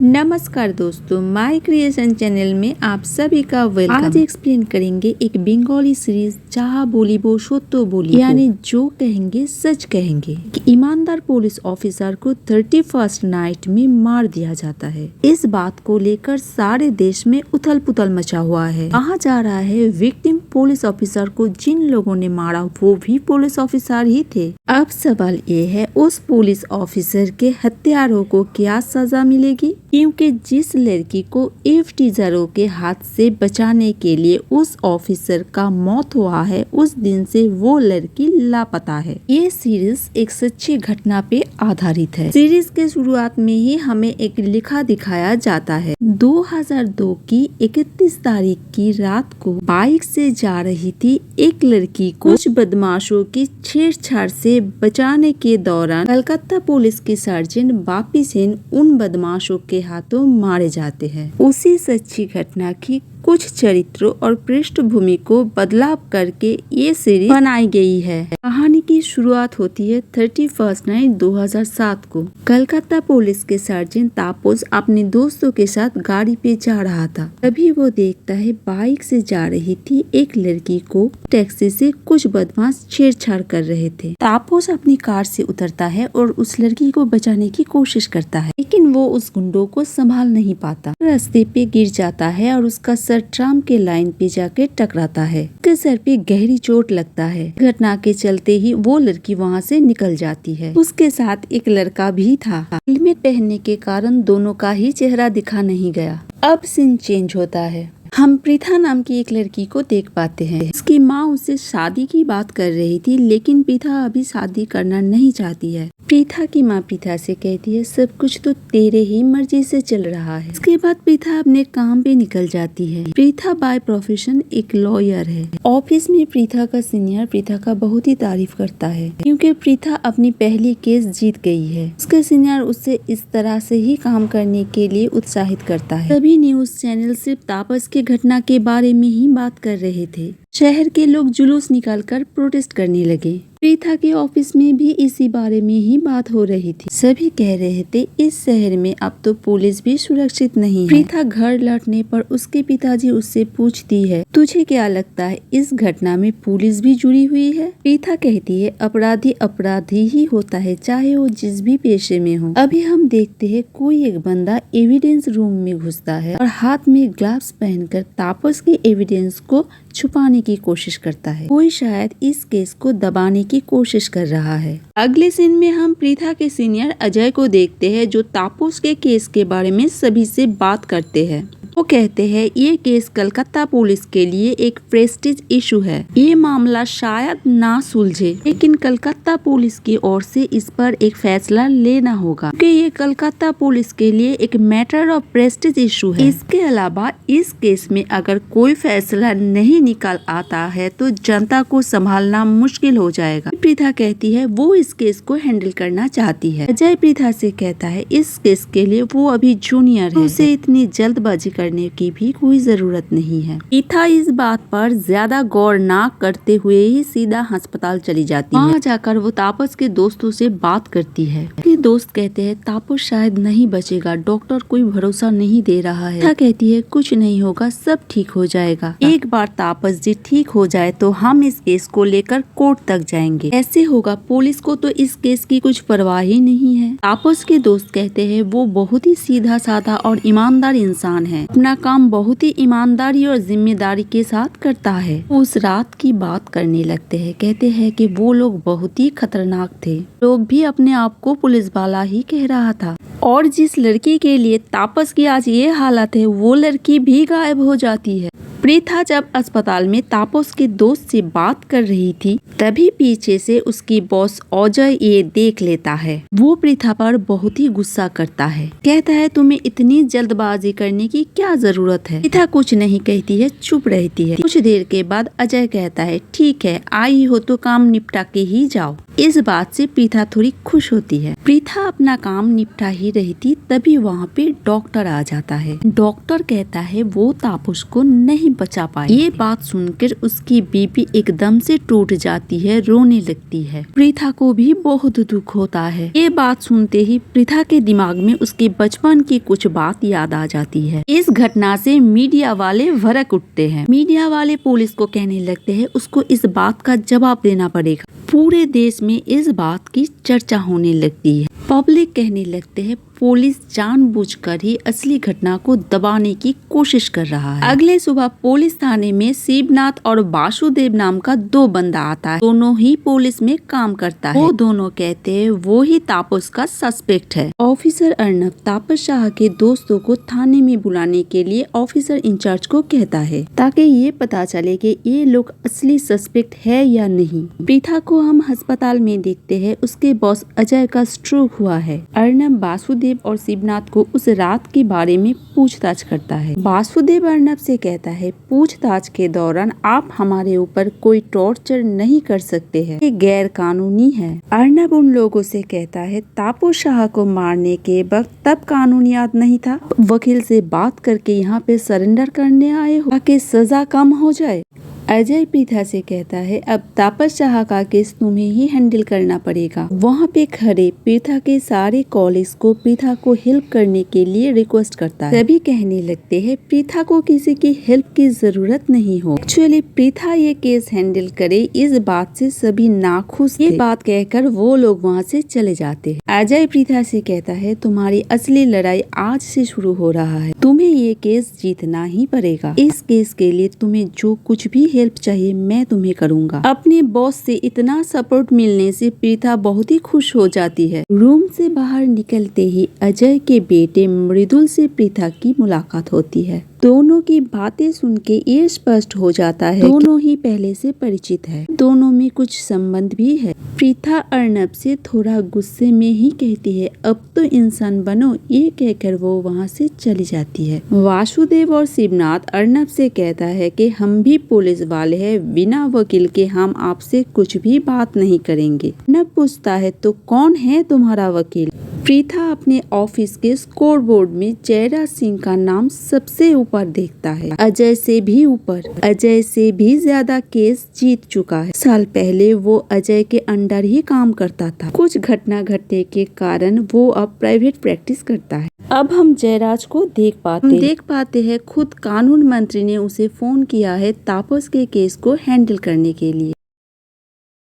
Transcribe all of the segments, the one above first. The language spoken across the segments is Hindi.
नमस्कार दोस्तों, माय क्रिएशन चैनल में आप सभी का वेलकम। आज एक्सप्लेन करेंगे एक बंगाली सीरीज जहाँ बोलिबो सत्य बोली, यानी जो कहेंगे सच कहेंगे कि ईमानदार पुलिस ऑफिसर को 31st नाइट में मार दिया जाता है। इस बात को लेकर सारे देश में उथल पुथल मचा हुआ है। कहा जा रहा है विक्टिम पुलिस ऑफिसर को जिन लोगों ने मारा वो भी पुलिस ऑफिसर ही थे। अब सवाल ये है उस पुलिस ऑफिसर के हत्यारों को क्या सजा मिलेगी, क्योंकि जिस लड़की को एफटीजरों के हाथ से बचाने के लिए उस ऑफिसर का मौत हुआ है उस दिन से वो लड़की लापता है। ये सीरीज एक सच्ची घटना पे आधारित है। सीरीज के शुरुआत में ही हमें एक लिखा दिखाया जाता है। 2002 की 31 तारीख की रात को बाइक से जा रही थी एक लड़की को कुछ बदमाशों की छेड़छाड़ से बचाने के दौरान कलकत्ता पुलिस के सर्जन बापी सेन उन बदमाशों के हाथों मारे जाते हैं। उसी सच्ची घटना की कुछ चरित्रों और पृष्ठभूमि को बदलाव करके ये सीरीज बनाई गई है। कहानी की शुरुआत होती है 31 नाइट 2007 को। कलकत्ता पुलिस के सर्जन तापस अपने दोस्तों के साथ गाड़ी पे जा रहा था। तभी वो देखता है बाइक से जा रही थी एक लड़की को टैक्सी से कुछ बदमाश छेड़छाड़ कर रहे थे। तापस अपनी कार से उतरता है और उस लड़की को बचाने की कोशिश करता है, लेकिन वो उस गुंडों को संभाल नहीं पाता। रास्ते पे गिर जाता है और उसका सर ट्राम के लाइन पे जाके टकराता है। उसके सर पे गहरी चोट लगता है। घटना के चलते ही वो लड़की वहाँ से निकल जाती है। उसके साथ एक लड़का भी था। हेलमेट पहनने के कारण दोनों का ही चेहरा दिखा नहीं गया। अब सीन चेंज होता है। हम प्रीथा नाम की एक लड़की को देख पाते हैं। उसकी माँ उससे शादी की बात कर रही थी, लेकिन प्रीथा अभी शादी करना नहीं चाहती है। प्रीथा की माँ प्रीथा से कहती है सब कुछ तो तेरे ही मर्जी से चल रहा है। इसके बाद प्रीथा अपने काम पे निकल जाती है। प्रीथा बाय प्रोफेशन एक लॉयर है। ऑफिस में प्रीथा का सीनियर प्रीथा का बहुत ही तारीफ करता है, क्योंकि प्रीथा अपनी पहली केस जीत गई है। उसके सीनियर उससे इस तरह से ही काम करने के लिए उत्साहित करता है। सभी न्यूज चैनल सिर्फ तापस की घटना के बारे में ही बात कर रहे थे। शहर के लोग जुलूस निकालकर प्रोटेस्ट करने लगे। प्रीथा के ऑफिस में भी इसी बारे में ही बात हो रही थी। सभी कह रहे थे इस शहर में अब तो पुलिस भी सुरक्षित नहीं है। प्रीथा घर लौटने पर उसके पिताजी उससे पूछती है तुझे क्या लगता है इस घटना में पुलिस भी जुड़ी हुई है? प्रीथा कहती है अपराधी अपराधी ही होता है, चाहे वो जिस भी पेशे में हो। अभी हम देखते हैं कोई एक बंदा एविडेंस रूम में घुसता है और हाथ में ग्लव्स पहनकर तापस के एविडेंस को छुपाने की कोशिश करता है। कोई शायद इस केस को दबाने की कोशिश कर रहा है। अगले सीन में हम प्रीथा के सीनियर अजय को देखते हैं, जो तापस के केस के बारे में सभी से बात करते हैं। वो कहते हैं ये केस कलकत्ता पुलिस के लिए एक प्रेस्टीज इशू है। ये मामला शायद ना सुलझे, लेकिन कलकत्ता पुलिस की ओर से इस पर एक फैसला लेना होगा, क्योंकि ये कलकत्ता पुलिस के लिए एक मैटर ऑफ प्रेस्टीज इशू है। इसके अलावा इस केस में अगर कोई फैसला नहीं निकल आता है तो जनता को संभालना मुश्किल हो जाएगा। प्रीथा कहती है वो इस केस को हैंडल करना चाहती है। अजय प्रीथा से कहता है इस केस के लिए वो अभी जूनियर है, उसे इतनी जल्दबाजी करने की भी कोई जरूरत नहीं है। प्रीथा इस बात पर ज्यादा गौर ना करते हुए ही सीधा अस्पताल चली जाती है। वहाँ जाकर वो तापस के दोस्तों से बात करती है। उसके दोस्त कहते हैं तापस शायद नहीं बचेगा, डॉक्टर कोई भरोसा नहीं दे रहा है। प्रीथा कहती है कुछ नहीं होगा, सब ठीक हो जाएगा। एक बार तापस जी ठीक हो जाए तो हम इस केस को लेकर कोर्ट तक जाएंगे। ऐसे होगा पुलिस को तो इस केस की कुछ परवाह ही नहीं है। तापस के दोस्त कहते हैं वो बहुत ही सीधा साधा और ईमानदार इंसान है, अपना काम बहुत ही ईमानदारी और जिम्मेदारी के साथ करता है। उस रात की बात करने लगते हैं। कहते हैं कि वो लोग बहुत ही खतरनाक थे। लोग भी अपने आप को पुलिस वाला ही कह रहा था, और जिस लड़की के लिए तापस की आज ये हालत है वो लड़की भी गायब हो जाती है। प्रीथा जब अस्पताल में तापस के दोस्त से बात कर रही थी तभी पीछे से उसकी बॉस अजय ये देख लेता है। वो प्रीथा पर बहुत ही गुस्सा करता है। कहता है तुम्हें इतनी जल्दबाजी करने की क्या जरूरत है? प्रीथा कुछ नहीं कहती है, चुप रहती है। कुछ देर के बाद अजय कहता है ठीक है आई हो तो काम निपटा के ही जाओ। इस बात से प्रीथा थोड़ी खुश होती है। प्रीथा अपना काम निपटा ही रही थी, तभी वहाँ पे डॉक्टर आ जाता है। डॉक्टर कहता है वो तापस को नहीं बचा पाए। ये बात सुनकर उसकी बीपी एकदम से टूट जाती है, रोने लगती है। प्रीथा को भी बहुत दुख होता है। ये बात सुनते ही प्रीथा के दिमाग में उसके बचपन की कुछ बात याद आ जाती है। इस घटना से मीडिया वाले भड़क उठते हैं। मीडिया वाले पुलिस को कहने लगते हैं उसको इस बात का जवाब देना पड़ेगा। पूरे देश में इस बात की चर्चा होने लगती है। पब्लिक कहने लगते हैं पुलिस जानबूझकर ही असली घटना को दबाने की कोशिश कर रहा है। अगले सुबह पुलिस थाने में शिवनाथ और वासुदेव नाम का 2 बंदा आता है। दोनों ही पुलिस में काम करता है। वो दोनों कहते हैं वो ही तापस का सस्पेक्ट है। ऑफिसर अर्नब तापस शाह के दोस्तों को थाने में बुलाने के लिए ऑफिसर इंचार्ज को कहता है, ताकि ये पता चले कि ये लोग असली सस्पेक्ट है या नहीं। प्रीथा को हम अस्पताल में देखते हैं। उसके बॉस अजय का स्ट्रोक हुआ है। अर्नब वासुदेव और शिवनाथ को उस रात के बारे में पूछताछ करता है। वासुदेव अर्नब से कहता है पूछताछ के दौरान आप हमारे ऊपर कोई टॉर्चर नहीं कर सकते हैं, ये गैर कानूनी है। अर्नब उन लोगों से कहता है तापस शाह को मारने के वक्त तब कानून याद नहीं था, वकील से बात करके यहाँ पे सरेंडर करने आए हो ताकि सजा कम हो जाए। अजय प्रीथा से कहता है अब तापस शाह का केस तुम्हें ही हैंडल करना पड़ेगा। वहाँ पे खड़े प्रीथा के सारे कॉलीग्स को प्रीथा को हेल्प करने के लिए रिक्वेस्ट करता है। सभी कहने लगते हैं प्रीथा को किसी की हेल्प की जरूरत नहीं हो। एक्चुअली प्रीथा ये केस हैंडल करे इस बात से सभी नाखुश थे। ये बात कहकर वो लोग वहाँ से चले जाते हैं। अजय प्रीथा से कहता है तुम्हारी असली लड़ाई आज से शुरू हो रहा है, तुम्हें ये केस जीतना ही पड़ेगा। इस केस के लिए तुम्हें जो कुछ भी हेल्प चाहिए मैं तुम्हें करूंगा। अपने बॉस से इतना सपोर्ट मिलने से प्रीथा बहुत ही खुश हो जाती है। रूम से बाहर निकलते ही अजय के बेटे मृदुल से प्रीथा की मुलाकात होती है। दोनों की बातें सुन के ये स्पष्ट हो जाता है दोनों ही पहले से परिचित है, दोनों में कुछ संबंध भी है। प्रीथा अर्नब से थोड़ा गुस्से में ही कहती है अब तो इंसान बनो, ये कहकर वो वहाँ से चली जाती है। वासुदेव और शिवनाथ अर्नब से कहता है कि हम भी पुलिस वाले हैं, बिना वकील के हम आपसे कुछ भी बात नहीं करेंगे। अर्नब पूछता है तो कौन है तुम्हारा वकील? प्रीथा अपने ऑफिस के स्कोर बोर्ड में जयराज सिंह का नाम सबसे ऊपर देखता है, अजय से भी ऊपर। अजय से भी ज्यादा केस जीत चुका है। साल पहले वो अजय के अंडर ही काम करता था। कुछ घटना घटने के कारण वो अब प्राइवेट प्रैक्टिस करता है। अब हम जयराज को देख पाते हैं खुद कानून मंत्री ने उसे फोन किया है तापस के केस को हैंडल करने के लिए।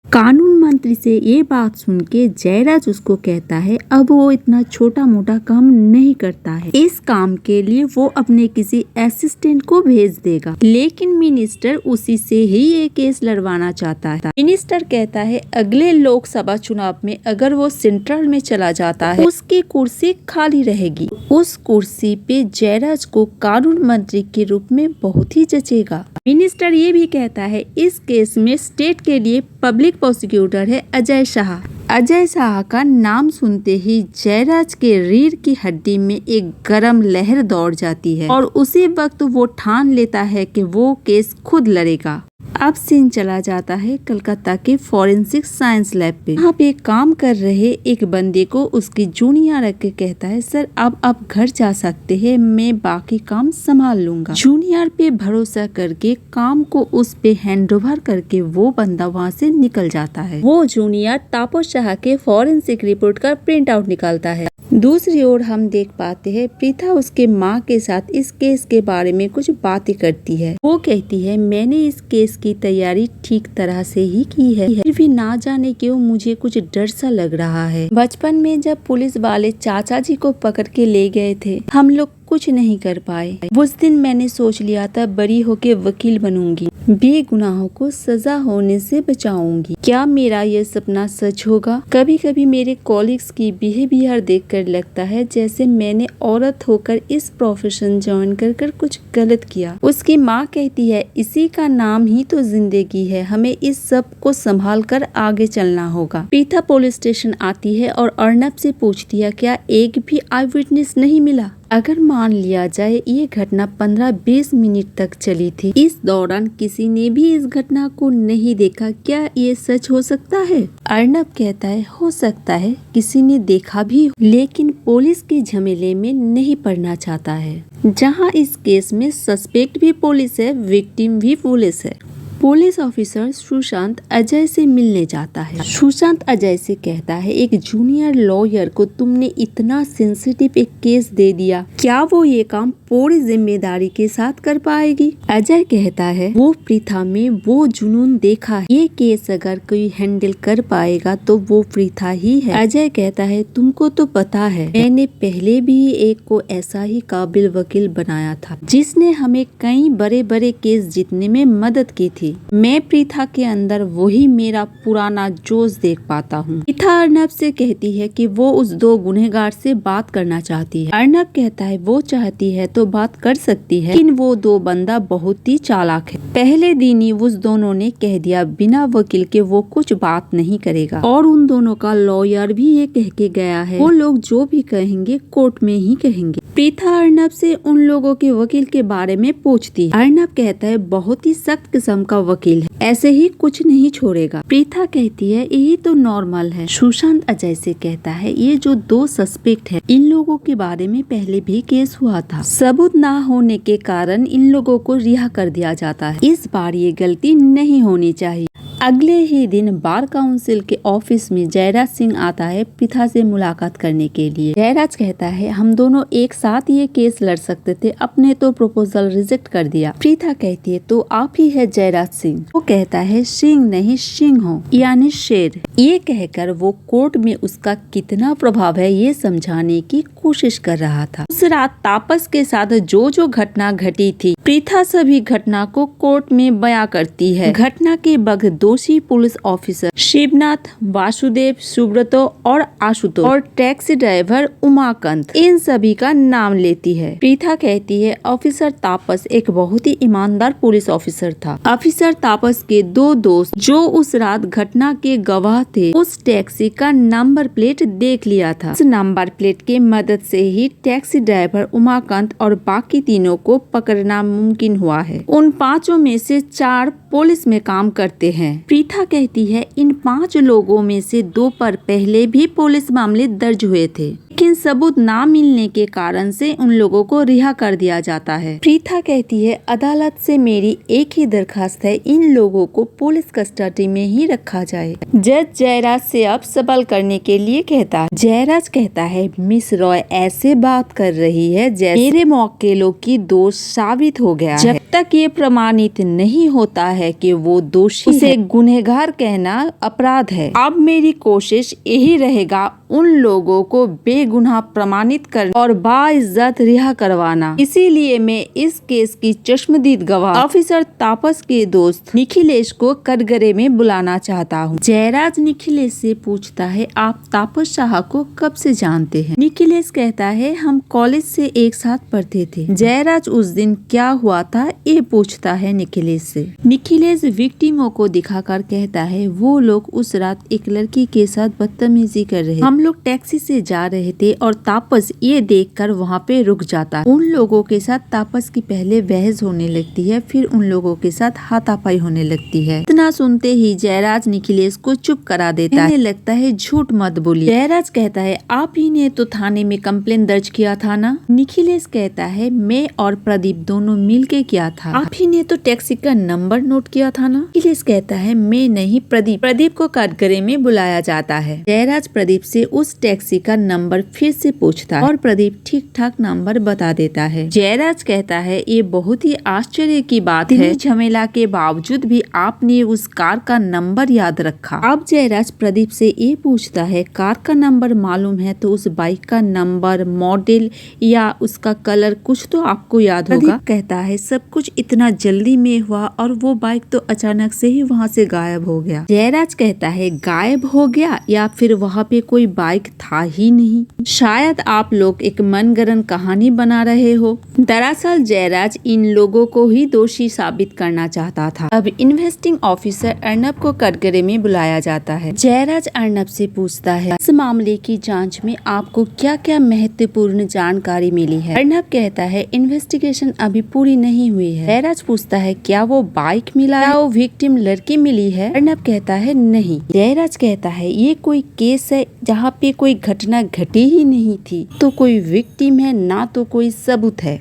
कानून मंत्री से ये बात सुन के जयराज उसको कहता है अब वो इतना छोटा मोटा काम नहीं करता है, इस काम के लिए वो अपने किसी असिस्टेंट को भेज देगा। लेकिन मिनिस्टर उसी से ही ये केस लड़वाना चाहता है। मिनिस्टर कहता है अगले लोकसभा चुनाव में अगर वो सेंट्रल में चला जाता है उसकी कुर्सी खाली रहेगी। उस कुर्सी पे जयराज को कानून मंत्री के रूप में बहुत ही जचेगा। मिनिस्टर ये भी कहता है इस केस में स्टेट के लिए पब्लिक प्रोसिक्यूटर है अजय शाह। अजय शाह का नाम सुनते ही जयराज के रीढ़ की हड्डी में एक गरम लहर दौड़ जाती है और उसी वक्त वो ठान लेता है कि वो केस खुद लड़ेगा। अब सीन चला जाता है कलकत्ता के फॉरेंसिक साइंस लैब पे। यहाँ पे काम कर रहे एक बंदे को उसकी जूनियर रख के कहता है सर अब आप घर जा सकते हैं, मैं बाकी काम संभाल लूंगा। जूनियर पे भरोसा करके काम को उस पे हैंडओवर करके वो बंदा वहाँ से निकल जाता है। वो जूनियर तापस शाह के फॉरेंसिक रिपोर्ट का प्रिंट आउट निकालता है। दूसरी ओर हम देख पाते हैं प्रीथा उसके माँ के साथ इस केस के बारे में कुछ बातें करती है। वो कहती है मैंने इस केस की तैयारी ठीक तरह से ही की है, फिर भी ना जाने क्यों मुझे कुछ डर सा लग रहा है। बचपन में जब पुलिस वाले चाचा जी को पकड़ के ले गए थे हम लोग कुछ नहीं कर पाए। उस दिन मैंने सोच लिया था बड़ी होके वकील बनूंगी, बेगुनाहों को सजा होने से बचाऊंगी। क्या मेरा यह सपना सच होगा? कभी कभी मेरे कॉलीग्स की बिहेवियर देखकर लगता है जैसे मैंने औरत होकर इस प्रोफेशन ज्वाइन कर कुछ गलत किया। उसकी माँ कहती है इसी का नाम ही तो जिंदगी है, हमें इस सब को संभाल कर आगे चलना होगा। प्रीथा पुलिस स्टेशन आती है और अर्नब से पूछती है क्या एक भी आई विटनेस नहीं मिला? अगर मान लिया जाए ये घटना 15-20 मिनट तक चली थी, इस दौरान किसी ने भी इस घटना को नहीं देखा, क्या ये सच हो सकता है? अर्नब कहता है हो सकता है किसी ने देखा भी हो, लेकिन पुलिस के झमेले में नहीं पड़ना चाहता है। जहां इस केस में सस्पेक्ट भी पुलिस है, विक्टिम भी पुलिस है। पुलिस ऑफिसर सुशांत अजय से मिलने जाता है। सुशांत अजय से कहता है एक जूनियर लॉयर को तुमने इतना सेंसिटिव एक केस दे दिया, क्या वो ये काम पूरी जिम्मेदारी के साथ कर पाएगी? अजय कहता है वो प्रीथा में वो जुनून देखा है, ये केस अगर कोई हैंडल कर पाएगा तो वो प्रीथा ही है। अजय कहता है तुमको तो पता है मैंने पहले भी एक को ऐसा ही काबिल वकील बनाया था, जिसने हमें कई बड़े बड़े केस जीतने में मदद की थी। मैं प्रीथा के अंदर वही मेरा पुराना जोश देख पाता हूँ। प्रीथा अर्नब से कहती है कि वो उस 2 गुनहगार से बात करना चाहती है। अर्नब कहता है वो चाहती है तो बात कर सकती है, लेकिन वो 2 बंदा बहुत ही चालाक है। पहले दिन ही उस दोनों ने कह दिया बिना वकील के वो कुछ बात नहीं करेगा, और उन दोनों का लॉयर भी ये कह के गया है वो लोग जो भी कहेंगे कोर्ट में ही कहेंगे। प्रीथा अर्नब से उन लोगों के वकील के बारे में पूछती है। अर्नब कहता है बहुत ही सख्त किस्म का वकील है, ऐसे ही कुछ नहीं छोड़ेगा। प्रीथा कहती है यही तो नॉर्मल है। सुशांत अजय से कहता है ये जो 2 सस्पेक्ट है इन लोगों के बारे में पहले भी केस हुआ था, सबूत ना होने के कारण इन लोगों को रिहा कर दिया जाता है, इस बार ये गलती नहीं होनी चाहिए। अगले ही दिन बार काउंसिल के ऑफिस में जयराज सिंह आता है प्रीथा से मुलाकात करने के लिए। जयराज कहता है हम दोनों एक साथ ये केस लड़ सकते थे, अपने तो प्रपोजल रिजेक्ट कर दिया। प्रीथा कहती है तो आप ही है जयराज सिंह। वो कहता है सिंह नहीं सिंह हो, यानी शेर। ये कहकर वो कोर्ट में उसका कितना प्रभाव है ये समझाने की कोशिश कर रहा था। उस रात तापस के साथ जो घटना घटी थी, प्रीथा सभी घटना को कोर्ट में बयां करती है। घटना के वक्त दोषी पुलिस ऑफिसर शिवनाथ, वासुदेव, सुब्रतो और आशुतोष और टैक्सी ड्राइवर उमाकांत, इन सभी का नाम लेती है। प्रीथा कहती है ऑफिसर तापस एक बहुत ही ईमानदार पुलिस ऑफिसर था। ऑफिसर तापस के 2 दोस्त जो उस रात घटना के गवाह थे, उस टैक्सी का नंबर प्लेट देख लिया था। उस नंबर प्लेट के मदद से ही टैक्सी ड्राइवर उमाकांत और बाकी तीनों को पकड़ना मुमकिन हुआ है। उन 5 में से 4 पुलिस में काम करते हैं। प्रीथा कहती है इन 5 लोगों में से 2 पर पहले भी पुलिस मामले दर्ज हुए थे, लेकिन सबूत ना मिलने के कारण से उन लोगों को रिहा कर दिया जाता है। प्रीथा कहती है अदालत से मेरी एक ही दरखास्त है, इन लोगों को पुलिस कस्टडी में ही रखा जाए। जज जयराज से अब सवाल करने के लिए कहता है। जयराज कहता है मिस रॉय ऐसे बात कर रही है जैसे मेरे मौकेलों की दोष साबित हो गया है। जब तक ये प्रमाणित नहीं होता है कि वो दोषी है, उसे गुनहगार कहना अपराध है। अब मेरी कोशिश यही रहेगा उन लोगों को बेगुनाह प्रमाणित करना और बाइज्जत रिहा करवाना। इसीलिए मैं इस केस की चश्मदीद गवाह ऑफिसर तापस के दोस्त निखिलेश को कटघरे में बुलाना चाहता हूँ। जयराज निखिलेश से पूछता है आप तापस शाह को कब से जानते हैं? निखिलेश कहता है हम कॉलेज से एक साथ पढ़ते थे। जयराज उस दिन क्या हुआ था ये पूछता है निखिलेश से। निखिलेश विक्टिमों को दिखाकर कहता है वो लोग उस रात एक लड़की के साथ बदतमीजी कर रहे, हम लोग टैक्सी से जा रहे थे और तापस ये देखकर वहाँ पे रुक जाता है। उन लोगों के साथ तापस की पहले बहस होने लगती है, फिर उन लोगों के साथ हाथापाई होने लगती है। इतना सुनते ही जयराज निखिलेश को चुप करा देता है। लगता है झूठ मत बोलिए। जयराज कहता है आप ही ने तो थाने में कंप्लेन दर्ज किया था ना? निखिलेश कहता है मैं और प्रदीप दोनों मिलके किया था। आप ही ने तो टैक्सी का नंबर नोट किया था ना? निखिलेश कहता है मैं नहीं प्रदीप। प्रदीप को कटघरे में बुलाया जाता है। जयराज प्रदीप से उस टैक्सी का नंबर फिर से पूछता है और प्रदीप ठीक ठाक नंबर बता देता है। जयराज कहता है ये बहुत ही आश्चर्य की बात है, झमेला के बावजूद भी आपने उस कार का नंबर याद रखा। अब जयराज प्रदीप से ये पूछता है कार का नंबर मालूम है तो उस बाइक का नंबर, मॉडल या उसका कलर कुछ तो आपको याद होगा। प्रदीप कहता है सब कुछ इतना जल्दी में हुआ और वो बाइक तो अचानक से ही वहाँ से गायब हो गया। जयराज कहता है गायब हो गया या फिर वहाँ पे कोई बाइक था ही नहीं, शायद आप लोग एक मनगढ़ंत कहानी बना रहे हो। दरअसल जयराज इन लोगों को ही दोषी साबित करना चाहता था। अब इन्वेस्टिंग ऑफिसर अर्नब को कटघरे में बुलाया जाता है। जयराज अर्नब से पूछता है इस मामले की जांच में आपको क्या क्या महत्वपूर्ण जानकारी मिली है? अर्नब कहता है इन्वेस्टिगेशन अभी पूरी नहीं हुई है। जयराज पूछता है क्या वो बाइक मिला है? क्या वो विक्टिम लड़की मिली है? अर्नब कहता है नहीं। जयराज कहता है ये कोई केस है जहाँ पे कोई घटना घटी ही नहीं थी, तो कोई विक्टिम है ना तो कोई सबूत है।